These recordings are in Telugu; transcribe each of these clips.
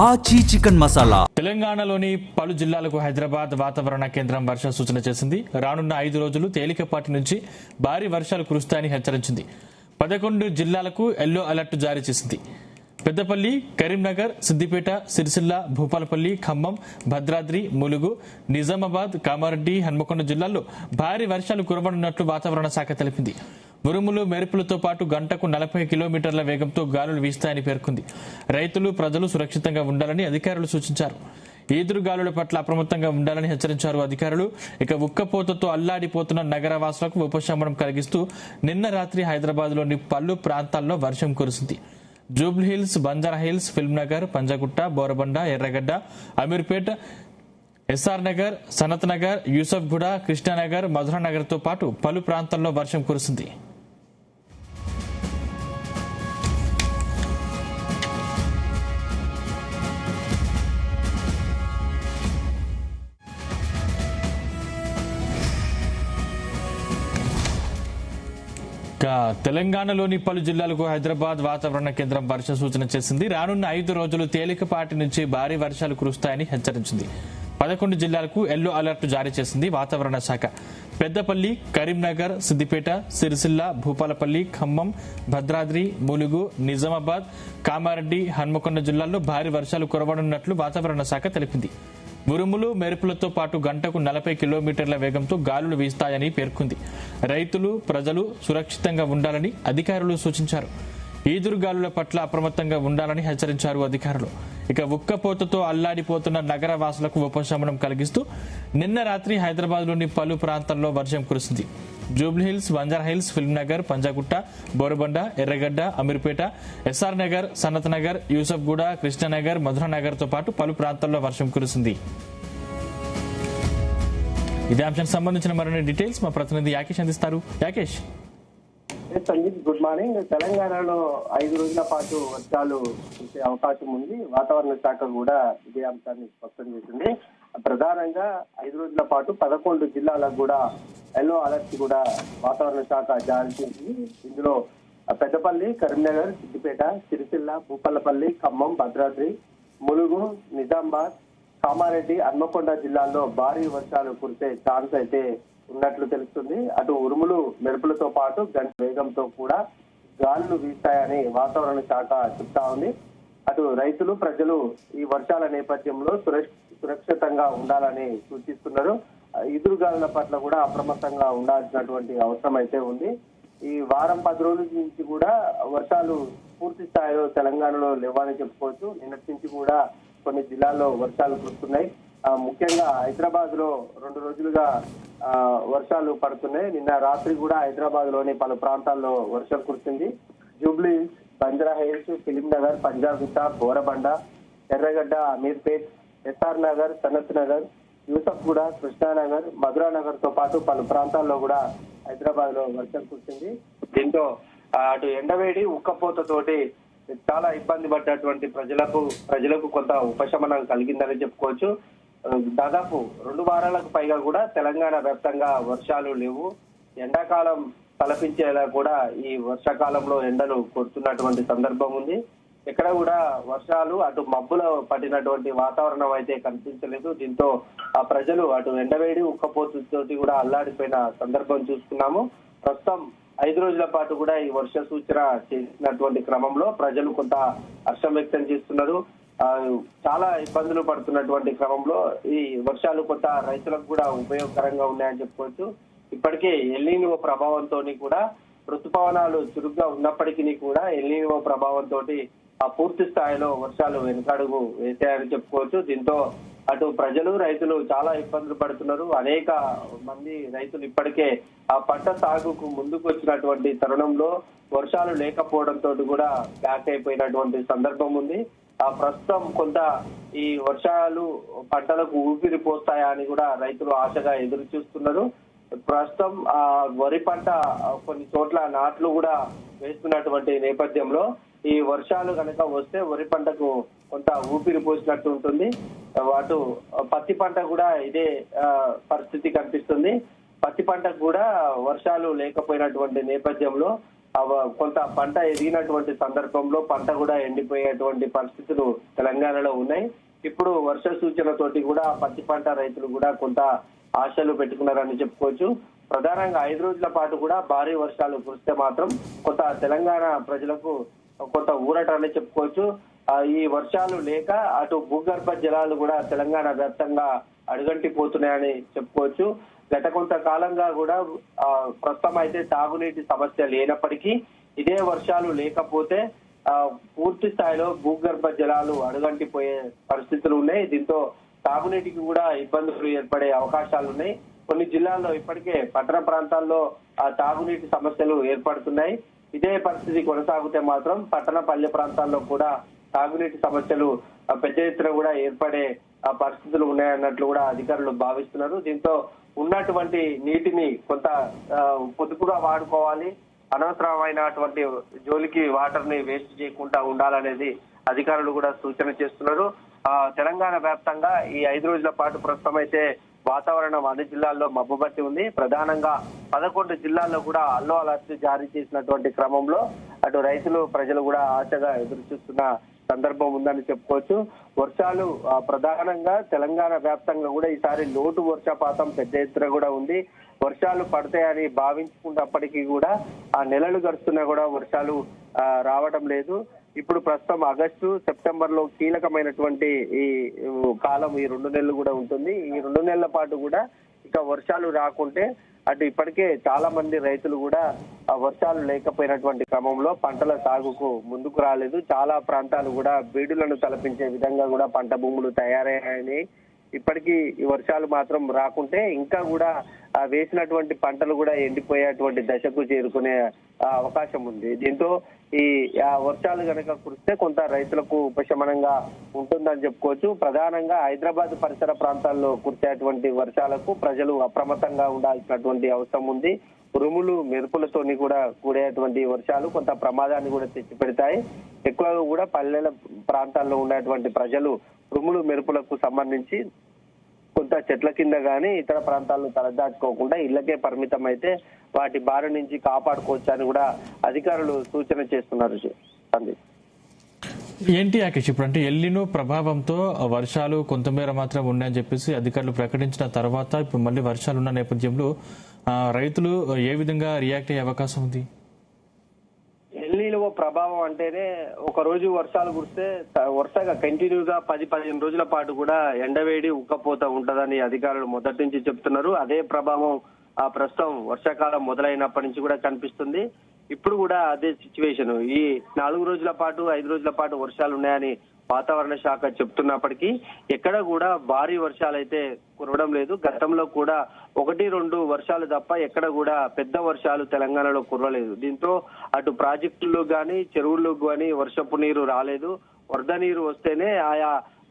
ఆచి చికెన్ మసాలా. తెలంగాణలోని పలు జిల్లాలకు హైదరాబాద్ వాతావరణ కేంద్రం వర్ష సూచన చేసింది. రానున్న 5 రోజులు తేలికపాటి నుంచి భారీ వర్షాలు కురుస్తాయని హెచ్చరించింది. 11 జిల్లాలకు ఎల్లో అలర్ట్ జారీ చేసింది. పెద్దపల్లి, కరీంనగర్, సిద్దిపేట, సిరిసిల్ల, భూపాలపల్లి, ఖమ్మం, భద్రాద్రి, ములుగు, నిజామాబాద్, కామారెడ్డి, హన్మకొండ జిల్లాల్లో భారీ వర్షాలు కురవనున్నట్లు వాతావరణ శాఖ తెలిపింది. ఉరుములు, మెరుపులతో పాటు గంటకు 40 కిలోమీటర్ల వేగంతో గాలులు వీస్తాయని పేర్కొంది. రైతులు, ప్రజలు సురక్షితంగా ఉండాలని అధికారులు సూచించారు. ఈదురుగాలుల పట్ల అప్రమత్తంగా ఉండాలని హెచ్చరించారు అధికారులు. ఇక ఉక్కపోతతో అల్లాడిపోతున్న నగరవాసులకు ఉపశమనం కలిగిస్తూ నిన్న రాత్రి హైదరాబాద్లోని పలు ప్రాంతాల్లో వర్షం కురిసింది. జూబ్లీహిల్స్, బంజారాహిల్స్, ఫిల్మ్నగర్, పంజాగుట్ట, బోరబండ, ఎర్రగడ్డ, అమీర్పేట్, ఎస్ఆర్ నగర్, సనత్ నగర్, యూసఫ్గూడ, కృష్ణానగర్, మధురానగర్ తో పాటు పలు ప్రాంతాల్లో వర్షం కురిసింది. తెలంగాణలోని పలు జిల్లాలకు హైదరాబాద్ వాతావరణ కేంద్రం వర్ష సూచన చేసింది. రానున్న 5 రోజులు తేలికపాటి నుంచి భారీ వర్షాలు కురుస్తాయని హెచ్చరించింది. 11 జిల్లాలకు ఎల్లో అలర్ట్ జారీ చేసింది వాతావరణ శాఖ. పెద్దపల్లి, కరీంనగర్, సిద్దిపేట, సిరిసిల్ల, భూపాలపల్లి, ఖమ్మం, భద్రాద్రి, ములుగు, నిజామాబాద్, కామారెడ్డి, హన్మకొండ జిల్లాల్లో భారీ వర్షాలు కురవనున్నట్లు వాతావరణ శాఖ తెలిపింది. ఉరుములు, మెరుపులతో పాటు గంటకు 40 కిలోమీటర్ల వేగంతో గాలులు వీస్తాయని పేర్కొంది. రైతులు, ప్రజలు సురక్షితంగా ఉండాలని అధికారులు సూచించారు. ఈదురుగాలుల పట్ల అప్రమత్తంగా ఉండాలని హెచ్చరించారు అధికారులు. ఇక ఉక్కపోతతో అల్లాడిపోతున్న నగర వాసులకు ఉపశమనం కలిగిస్తూ నిన్న రాత్రి హైదరాబాద్లోని పలు ప్రాంతాల్లో వర్షం కురిసింది. జూబ్లీహిల్స్, బంజారాహిల్స్, ఫిల్మ్నగర్, పంజాగుట్ట, బోరబండ, ఎర్రగడ్డ, అమీర్పేట, ఎస్ఆర్ నగర్, సనత్ నగర్, యూసఫ్గూడ, కృష్ణానగర్, మధురానగర్ తో పాటు పలు ప్రాంతాల్లో వర్షం కురిసింది. ఇదే అంశానికి సంబంధించిన మరిన్ని డీటెయిల్స్ మా ప్రతినిధి యాకేష్ అందిస్తారు. యాకేష్. Sandeep, good morning. తెలంగాణలో 5 రోజుల పాటు వర్షాలు కురిసే అవకాశం ఉంది. వాతావరణ శాఖ కూడా ఇదే అంశాన్ని స్పష్టం చేసింది. ప్రధానంగా 5 రోజుల పాటు 11 జిల్లాలకు కూడా ఎల్లో అలర్ట్ కూడా వాతావరణ శాఖ జారీ చేసింది. ఇందులో పెద్దపల్లి, కరీంనగర్, సిద్దిపేట, సిరిసిల్ల, భూపాలపల్లి, ఖమ్మం, భద్రాద్రి, ములుగు, నిజామాబాద్, కామారెడ్డి, హన్మకొండ జిల్లాల్లో భారీ వర్షాలు కురిసే ఛాన్స్ అయితే ఉన్నట్లు తెలుస్తుంది. అటు ఉరుములు, మెరుపులతో పాటు గంట వేగంతో కూడా గాలులు వీస్తాయని వాతావరణ శాఖ చెప్తా ఉంది. అటు రైతులు, ప్రజలు ఈ వర్షాల నేపథ్యంలో సురక్షితంగా ఉండాలని సూచిస్తున్నారు. ఎదురుగాలుల పట్ల కూడా అప్రమత్తంగా ఉండాల్సినటువంటి అవసరం అయితే ఉంది. ఈ వారం 10 రోజుల నుంచి కూడా వర్షాలు పూర్తి స్థాయిలో తెలంగాణలో లేవని చెప్పుకోవచ్చు. నిన్నటి నుంచి కూడా కొన్ని జిల్లాల్లో వర్షాలు కురుస్తున్నాయి. ముఖ్యంగా హైదరాబాద్ లో 2 రోజులుగా వర్షాలు పడుతున్నాయి. నిన్న రాత్రి కూడా హైదరాబాద్ లోని పలు ప్రాంతాల్లో వర్షం కురిసింది. జూబ్లీహిల్స్, బంజారాహిల్స్, ఫిలింనగర్, పంజాగుట్ట, బోరబండ, ఎర్రగడ్డ, అమీర్పేట్, ఎస్ఆర్ నగర్, సనత్ నగర్, యూసఫ్గూడ, కృష్ణానగర్, మధురానగర్ తో పాటు పలు ప్రాంతాల్లో కూడా హైదరాబాద్ లో వర్షం కురిసింది. దీంతో అటు ఎండవేడి, ఉక్కపోతతోటి చాలా ఇబ్బంది పడ్డటువంటి ప్రజలకు కొంత ఉపశమనం కలిగిందని చెప్పుకోవచ్చు. దాదాపు 2 వారాలకు పైగా కూడా తెలంగాణ వ్యాప్తంగా వర్షాలు లేవు. ఎండాకాలం తలపించేలా కూడా ఈ వర్షాకాలంలో ఎండలు కొడుతున్నటువంటి సందర్భం ఉంది. ఎక్కడ కూడా వర్షాలు అటు మబ్బులో పడినటువంటి వాతావరణం అయితే కనిపించలేదు. దీంతో ఆ ప్రజలు అటు ఎండవేడి, ఉక్కపోతుతోటి కూడా అల్లాడిపోయిన సందర్భం చూసుకున్నాము. ప్రస్తుతం 5 రోజుల పాటు కూడా ఈ వర్ష సూచన చేసినటువంటి క్రమంలో ప్రజలు కొంత హర్షం వ్యక్తం చేస్తున్నారు. చాలా ఇబ్బందులు పడుతున్నటువంటి క్రమంలో ఈ వర్షాలు కొంత రైతులకు కూడా ఉపయోగకరంగా ఉన్నాయని చెప్పుకోవచ్చు. ఇప్పటికే ఎల్నినో ప్రభావంతో కూడా ఋతుపవనాలు చురుగ్గా ఉన్నప్పటికీ కూడా ఎల్నినో ప్రభావంతో ఆ పూర్తి స్థాయిలో వర్షాలు వెనుకడుగు వేసాయని చెప్పుకోవచ్చు. దీంతో అటు ప్రజలు, రైతులు చాలా ఇబ్బందులు పడుతున్నారు. అనేక మంది రైతులు ఇప్పటికే ఆ పంట సాగుకు ముందుకు వచ్చినటువంటి తరుణంలో వర్షాలు లేకపోవడంతో కూడా బ్యాక్ అయిపోయినటువంటి సందర్భం ఉంది. ఆ ప్రస్తుతం కొంత ఈ వర్షాలు పంటలకు ఊపిరి పోస్తాయా అని కూడా రైతులు ఆశగా ఎదురు చూస్తున్నారు. ప్రస్తుతం ఆ వరి పంట కొన్ని చోట్ల నాట్లు కూడా వేస్తున్నటువంటి నేపథ్యంలో ఈ వర్షాలు కనుక వస్తే వరి పంటకు కొంత ఊపిరి పోసినట్టు ఉంటుంది. అటు పత్తి పంట కూడా ఇదే పరిస్థితి కనిపిస్తుంది. పత్తి పంటకు కూడా వర్షాలు లేకపోయినటువంటి నేపథ్యంలో కొంత పంట ఎదిగినటువంటి సందర్భంలో పంట కూడా ఎండిపోయేటువంటి పరిస్థితులు తెలంగాణలో ఉన్నాయి. ఇప్పుడు వర్ష సూచనతోటి కూడా పత్తి పంట రైతులు కూడా కొంత ఆశలు పెట్టుకున్నారని చెప్పుకోవచ్చు. ప్రధానంగా 5 రోజుల పాటు కూడా భారీ వర్షాలు కురిస్తే మాత్రం కొంత తెలంగాణ ప్రజలకు కొంత ఊరట అని చెప్పుకోవచ్చు. ఈ వర్షాలు లేక అటు భూగర్భ జలాలు కూడా తెలంగాణ వ్యాప్తంగా అడుగంటిపోతున్నాయని చెప్పుకోవచ్చు. గత కొంతకాలంగా కూడా ప్రస్తుతం అయితే తాగునీటి సమస్య లేనప్పటికీ ఇదే వర్షాలు లేకపోతే పూర్తి స్థాయిలో భూగర్భ జలాలు అడుగంటిపోయే పరిస్థితులు ఉన్నాయి. దీంతో తాగునీటికి కూడా ఇబ్బందులు ఏర్పడే అవకాశాలు ఉన్నాయి. కొన్ని జిల్లాల్లో ఇప్పటికే పట్టణ ప్రాంతాల్లో తాగునీటి సమస్యలు ఏర్పడుతున్నాయి. ఇదే పరిస్థితి కొనసాగితే మాత్రం పట్టణ పల్లె ప్రాంతాల్లో కూడా తాగునీటి సమస్యలు పెద్ద ఎత్తున కూడా ఏర్పడే పరిస్థితులు ఉన్నాయన్నట్లు కూడా అధికారులు భావిస్తున్నారు. దీంతో ఉన్నటువంటి నీటిని కొంత పొదుపుగా వాడుకోవాలి, అనవసరమైనటువంటి జోలికి వాటర్ ని వేస్ట్ చేయకుండా ఉండాలనేది అధికారులు కూడా సూచన చేస్తున్నారు. తెలంగాణ వ్యాప్తంగా ఈ 5 రోజుల పాటు ప్రస్తుతం అయితే వాతావరణం అన్ని జిల్లాల్లో మబ్బుబట్టి ఉంది. ప్రధానంగా 11 జిల్లాల్లో కూడా అల్లో అలర్ట్ జారీ చేసినటువంటి క్రమంలో అటు రైతులు ప్రజలు కూడా ఆశగా ఎదురు చూస్తున్న సందర్భం ఉందని చెప్పుకోవచ్చు. వర్షాలు ప్రధానంగా తెలంగాణ వ్యాప్తంగా కూడా ఈసారి లోటు వర్షపాతం పెద్ద ఎత్తున కూడా ఉంది. వర్షాలు పడతాయని భావించుకున్నప్పటికీ కూడా ఆ నెలలు గడుస్తున్నా కూడా వర్షాలు రావడం లేదు. ఇప్పుడు ప్రస్తుతం ఆగస్టు సెప్టెంబర్ లో కీలకమైనటువంటి ఈ కాలం ఈ 2 నెలలు కూడా ఉంటుంది. ఈ 2 నెలల పాటు కూడా ఇక వర్షాలు రాకుంటే అటు ఇప్పటికే చాలా మంది రైతులు కూడా వర్షాలు లేకపోయినటువంటి క్రమంలో పంటల సాగుకు ముందుకు రాలేదు. చాలా ప్రాంతాలు కూడా బీడులను తలపించే విధంగా కూడా పంట భూములు తయారయ్యాయని, ఇప్పటికీ ఈ వర్షాలు మాత్రం రాకుంటే ఇంకా కూడా వేసినటువంటి పంటలు కూడా ఎండిపోయేటువంటి దశకు చేరుకునే అవకాశం ఉంది. దీంతో ఈ వర్షాలు కనుక కురిస్తే కొంత రైతులకు ఉపశమనంగా ఉంటుందని చెప్పుకోవచ్చు. ప్రధానంగా హైదరాబాద్ పరిసర ప్రాంతాల్లో కురిసేటువంటి వర్షాలకు ప్రజలు అప్రమత్తంగా ఉండాల్సినటువంటి అవసరం ఉంది. ఉరుములు మెరుపులతోని కూడా కూడేటువంటి వర్షాలు కొంత ప్రమాదాన్ని కూడా తెచ్చిపెడతాయి. ఎక్కువగా కూడా పల్లెల ప్రాంతాల్లో ఉండేటువంటి ప్రజలు ఉరుములు మెరుపులకు సంబంధించి కొంత చెట్ల కింద గానీ ఇతర ప్రాంతాలను తలదాచుకోకుండా ఇళ్లకే పరిమితం అయితే వాటి బారి నుంచి కాపాడుకోవచ్చు అని కూడా అధికారులు సూచన చేస్తున్నారు. ఏంటి ఆకేష్, ఇప్పుడు అంటే ఎల్లినో ప్రభావంతో వర్షాలు కొంతమేర మాత్రం ఉన్నాయని చెప్పేసి అధికారులు ప్రకటించిన తర్వాత ఇప్పుడు మళ్ళీ వర్షాలు ఉన్న నేపథ్యంలో రైతులు ఏ విధంగా రియాక్ట్ అయ్యే అవకాశం ఉంది? ఎల్నినో ప్రభావం అంటేనే ఒక రోజు వర్షాలు కురిస్తే వరుసగా కంటిన్యూగా 10-15 రోజుల పాటు కూడా ఎండవేడి ఉక్కపోత ఉంటదని అధికారులు మొదటి నుంచి చెప్తున్నారు. అదే ప్రభావం ప్రస్తుతం వర్షాకాలం మొదలైనప్పటి నుంచి కూడా కనిపిస్తుంది. ఇప్పుడు కూడా అదే సిచ్యువేషన్. ఈ 4 రోజుల పాటు 5 రోజుల పాటు వర్షాలు ఉన్నాయని వాతావరణ శాఖ చెప్తున్నప్పటికీ ఎక్కడ కూడా భారీ వర్షాలు అయితే కురవడం లేదు. గతంలో కూడా 1-2 వర్షాలు తప్ప ఎక్కడ కూడా పెద్ద వర్షాలు తెలంగాణలో కురవలేదు. దీంతో అటు ప్రాజెక్టుల్లో గానీ చెరువుల్లో గానీ వర్షపు నీరు రాలేదు. వరద నీరు వస్తేనే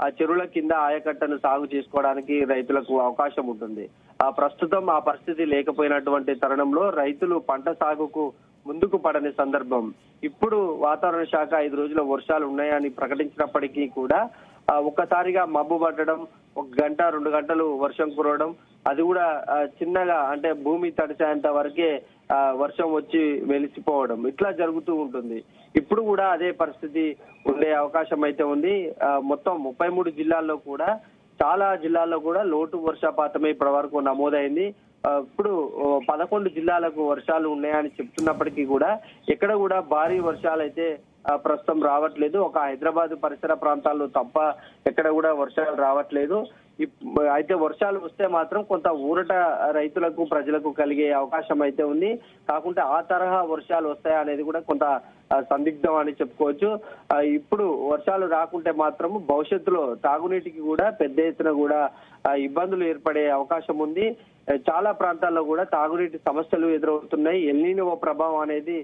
ఆ చెరువుల కింద ఆయకట్టను సాగు చేసుకోవడానికి రైతులకు అవకాశం ఉంటుంది. ప్రస్తుతం ఆ పరిస్థితి లేకపోయినటువంటి తరుణంలో రైతులు పంట సాగుకు ముందుకు పడని సందర్భం. ఇప్పుడు వాతావరణ శాఖ 5 రోజుల వర్షాలు ఉన్నాయని ప్రకటించినప్పటికీ కూడా ఒక్కసారిగా మబ్బు పట్టడం, 1 గంట 2 గంటలు వర్షం కురవడం, అది కూడా చిన్నగా అంటే భూమి తడిసేంత వరకే వర్షం వచ్చి వెలిసిపోవడం ఇట్లా జరుగుతూ ఉంటుంది. ఇప్పుడు కూడా అదే పరిస్థితి ఉండే అవకాశం అయితే ఉంది. మొత్తం 33 జిల్లాల్లో కూడా చాలా జిల్లాల్లో కూడా లోటు వర్షపాతమే ఇప్పటి వరకు నమోదైంది. ఇప్పుడు 11 జిల్లాలకు వర్షాలు ఉన్నాయని చెప్తున్నప్పటికీ కూడా ఎక్కడ కూడా భారీ వర్షాలు అయితే ప్రస్తుతం రావట్లేదు. ఒక హైదరాబాద్ పరిసర ప్రాంతాల్లో తప్ప ఎక్కడ కూడా వర్షాలు రావట్లేదు. అయితే వర్షాలు వస్తే మాత్రం కొంత ఊరట రైతులకు ప్రజలకు కలిగే అవకాశం అయితే ఉంది. కాకుంటే ఆ తరహా వర్షాలు వస్తాయా అనేది కూడా కొంత సందిగ్ధం అని చెప్పుకోవచ్చు. ఇప్పుడు వర్షాలు రాకుంటే మాత్రం భవిష్యత్తులో తాగునీటికి కూడా పెద్ద ఎత్తున కూడా ఇబ్బందులు ఏర్పడే అవకాశం ఉంది. చాలా ప్రాంతాల్లో కూడా తాగునీటి సమస్యలు ఎదురవుతున్నాయి. ఎల్నినో ప్రభావం అనేది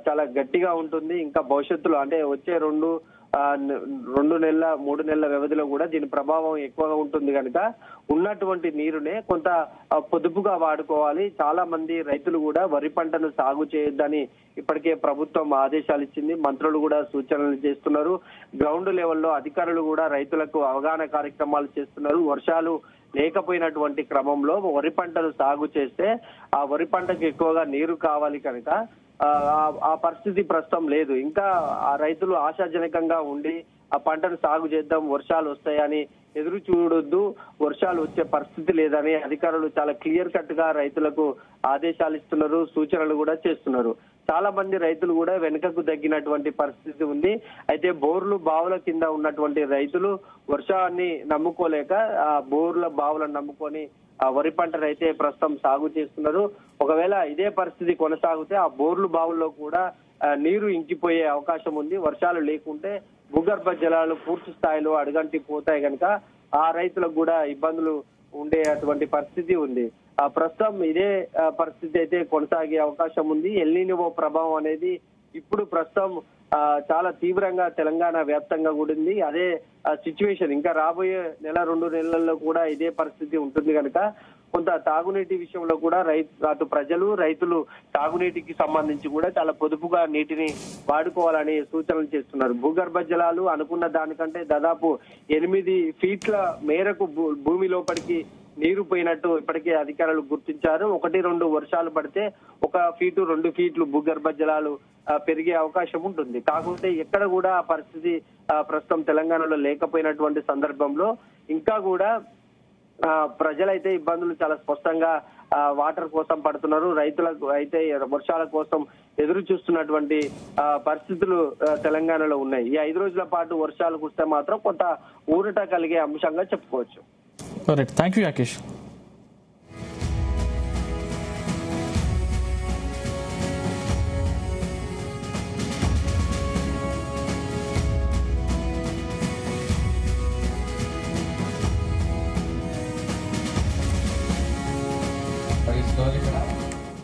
చాలా గట్టిగా ఉంటుంది. ఇంకా భవిష్యత్తులో అంటే వచ్చే 2 నెలల 3 నెలల వ్యవధిలో కూడా దీని ప్రభావం ఎక్కువగా ఉంటుంది కనుక ఉన్నటువంటి నీరునే కొంత పొదుపుగా వాడుకోవాలి. చాలా మంది రైతులు కూడా వరి పంటను సాగు చేయొద్దని ఇప్పటికే ప్రభుత్వం ఆదేశాలు ఇచ్చింది. మంత్రులు కూడా సూచనలు చేస్తున్నారు. గ్రౌండ్ లెవెల్లో అధికారులు కూడా రైతులకు అవగాహన కార్యక్రమాలు చేస్తున్నారు. వర్షాలు లేకపోయినటువంటి క్రమంలో వరి పంటను సాగు చేస్తే ఆ వరి పంటకు ఎక్కువగా నీరు కావాలి కనుక ఆ పరిస్థితి ప్రస్తుతం లేదు. ఇంకా ఆ రైతులు ఆశాజనకంగా ఉండి ఆ పంటను సాగు చేద్దాం, వర్షాలు వస్తాయని ఎదురు చూడొద్దు, వర్షాలు వచ్చే పరిస్థితి లేదని అధికారులు చాలా క్లియర్ కట్ గా రైతులకు ఆదేశాలు ఇస్తున్నారు, సూచనలు కూడా చేస్తున్నారు. చాలా మంది రైతులు కూడా వెనుకకు తగ్గినటువంటి పరిస్థితి ఉంది. అయితే బోర్లు బావుల కింద ఉన్నటువంటి రైతులు వర్షాన్ని నమ్ముకోలేక ఆ బోర్ల బావులను నమ్ముకొని ఆ వరి పంటను అయితే ప్రస్తుతం సాగు చేస్తున్నారు. ఒకవేళ ఇదే పరిస్థితి కొనసాగితే ఆ బోర్లు బావుల్లో కూడా నీరు ఇంకిపోయే అవకాశం ఉంది. వర్షాలు లేకుంటే భూగర్భ జలాలు పూర్తి స్థాయిలో అడుగంటి పోతాయి కనుక ఆ రైతులకు కూడా ఇబ్బందులు ఉండే అటువంటి పరిస్థితి ఉంది. ప్రస్తుతం ఇదే పరిస్థితి అయితే కొనసాగే అవకాశం ఉంది. ఎల్నినో ప్రభావం అనేది ఇప్పుడు ప్రస్తుతం చాలా తీవ్రంగా తెలంగాణ వ్యాప్తంగా కూడా ఉంది. అదే సిచ్యువేషన్ ఇంకా రాబోయే నెల 2 నెలల్లో కూడా ఇదే పరిస్థితి ఉంటుంది కనుక కొంత తాగునీటి విషయంలో కూడా అటు ప్రజలు రైతులు తాగునీటికి సంబంధించి కూడా చాలా పొదుపుగా నీటిని వాడుకోవాలని సూచనలు చేస్తున్నారు. భూగర్భ జలాలు అనుకున్న దానికంటే దాదాపు 8 ఫీట్ల మేరకు భూమి లోపలికి నీరు పోయినట్టు ఇప్పటికే అధికారులు గుర్తించారు. 1-2 వర్షాలు పడితే 1 ఫీటు 2 ఫీట్లు భూగర్భ జలాలు పెరిగే అవకాశం ఉంటుంది. కాకపోతే ఎక్కడ కూడా ఆ పరిస్థితి ప్రస్తుతం తెలంగాణలో లేకపోయినటువంటి సందర్భంలో ఇంకా కూడా ప్రజలైతే ఇబ్బందులు చాలా స్పష్టంగా వాటర్ కోసం పడుతున్నారు. రైతులకు అయితే వర్షాల కోసం ఎదురు చూస్తున్నటువంటి పరిస్థితులు తెలంగాణలో ఉన్నాయి. ఈ 5 రోజుల పాటు వర్షాలు కురిస్తే మాత్రం కొంత ఊరట కలిగే అంశంగా చెప్పుకోవచ్చు. Thank you Rakesh.